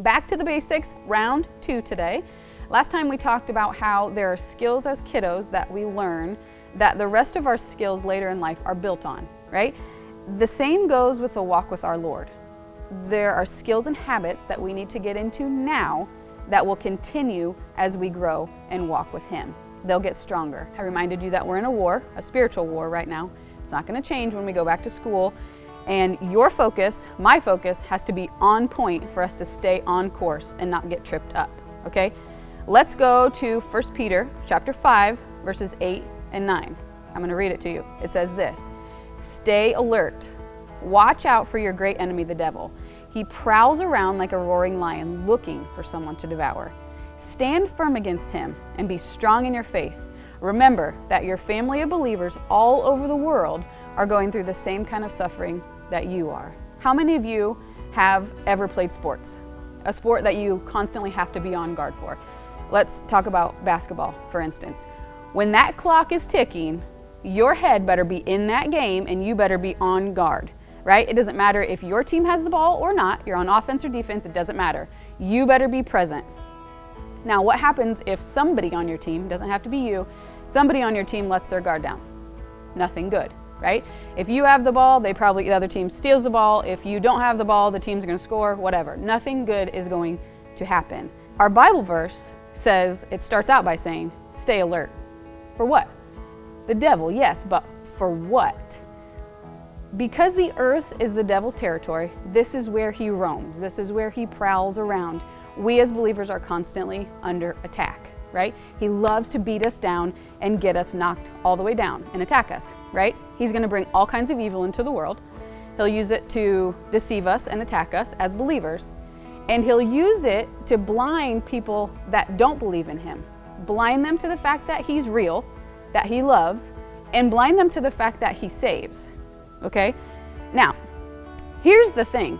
Back to the basics, round 2 today. Last time we talked about how there are skills as kiddos that we learn that the rest of our skills later in life are built on, right? The same goes with the walk with our Lord. There are skills and habits that we need to get into now that will continue as we grow and walk with Him. They'll get stronger. I reminded you that we're in a war, a spiritual war right now. It's not going to change when we go back to school. And your focus, my focus, has to be on point for us to stay on course and not get tripped up, okay? Let's go to 1 Peter chapter 5, verses 8 and 9. I'm going to read it to you. It says this: "Stay alert. Watch out for your great enemy, the devil. He prowls around like a roaring lion looking for someone to devour. Stand firm against him and be strong in your faith. Remember that your family of believers all over the world are going through the same kind of suffering that you are." How many of you have ever played sports? A sport that you constantly have to be on guard for. Let's talk about basketball, for instance. When that clock is ticking, your head better be in that game and you better be on guard, right? It doesn't matter if your team has the ball or not, you're on offense or defense, it doesn't matter. You better be present. Now, what happens if somebody on your team, doesn't have to be you, somebody on your team lets their guard down? Nothing good, right? If you have the ball, the other team steals the ball. If you don't have the ball, the team's gonna score, whatever. Nothing good is going to happen. Our Bible verse says, it starts out by saying, stay alert. For what? The devil, yes, but for what? Because the earth is the devil's territory, this is where he roams. This is where he prowls around. We as believers are constantly under attack, right? He loves to beat us down and get us knocked all the way down and attack us, right? He's going to bring all kinds of evil into the world. He'll use it to deceive us and attack us as believers. And he'll use it to blind people that don't believe in him. Blind them to the fact that he's real, that he loves, and blind them to the fact that he saves, okay? Now, here's the thing.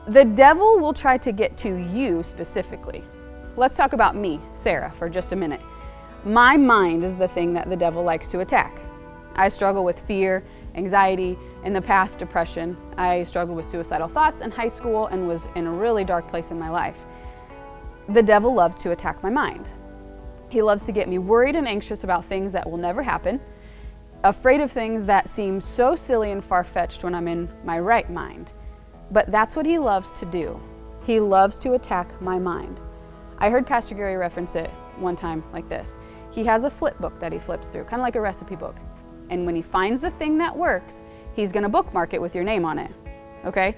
The devil will try to get to you specifically. Let's talk about me, Sarah, for just a minute. My mind is the thing that the devil likes to attack. I struggle with fear, anxiety, in the past, depression. I struggled with suicidal thoughts in high school and was in a really dark place in my life. The devil loves to attack my mind. He loves to get me worried and anxious about things that will never happen, afraid of things that seem so silly and far-fetched when I'm in my right mind. But that's what he loves to do. He loves to attack my mind. I heard Pastor Gary reference it one time like this. He has a flip book that he flips through, kind of like a recipe book. And when he finds the thing that works, he's going to bookmark it with your name on it, okay?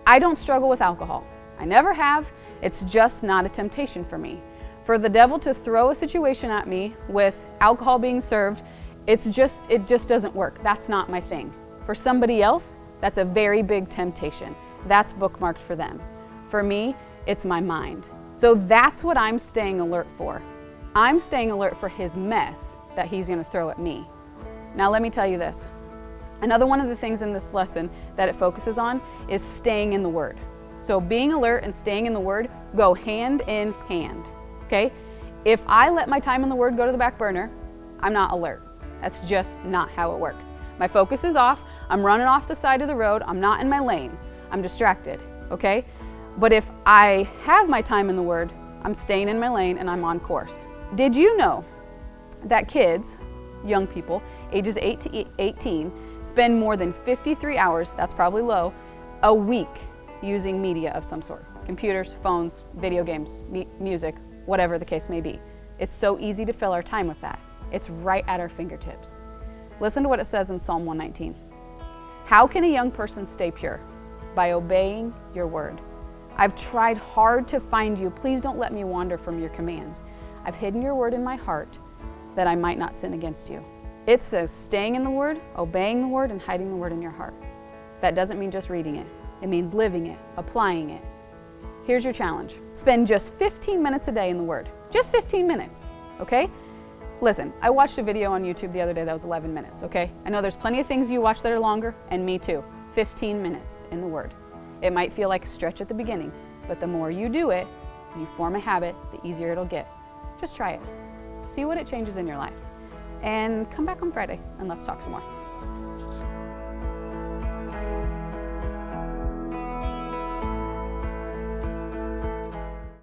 I don't struggle with alcohol. I never have. It's just not a temptation for me. For the devil to throw a situation at me with alcohol being served, it just doesn't work. That's not my thing. For somebody else, that's a very big temptation. That's bookmarked for them. For me, it's my mind. So that's what I'm staying alert for. I'm staying alert for his mess that he's going to throw at me. Now let me tell you this. Another one of the things in this lesson that it focuses on is staying in the Word. So being alert and staying in the Word go hand in hand. Okay? If I let my time in the Word go to the back burner, I'm not alert. That's just not how it works. My focus is off. I'm running off the side of the road. I'm not in my lane. I'm distracted. Okay? But if I have my time in the Word, I'm staying in my lane and I'm on course. Did you know that kids, young people, ages 8 to 18, spend more than 53 hours, that's probably low, a week using media of some sort? Computers, phones, video games, music, whatever the case may be. It's so easy to fill our time with that. It's right at our fingertips. Listen to what it says in Psalm 119. How can a young person stay pure? By obeying your word. I've tried hard to find you. Please don't let me wander from your commands. I've hidden your word in my heart that I might not sin against you. It says staying in the word, obeying the word, and hiding the word in your heart. That doesn't mean just reading it. It means living it, applying it. Here's your challenge. Spend just 15 minutes a day in the Word. Just 15 minutes, okay? Listen, I watched a video on YouTube the other day that was 11 minutes, okay? I know there's plenty of things you watch that are longer, and me too. 15 minutes in the Word. It might feel like a stretch at the beginning, but the more you do it, you form a habit, the easier it'll get. Just try it. See what it changes in your life. And come back on Friday, and let's talk some more.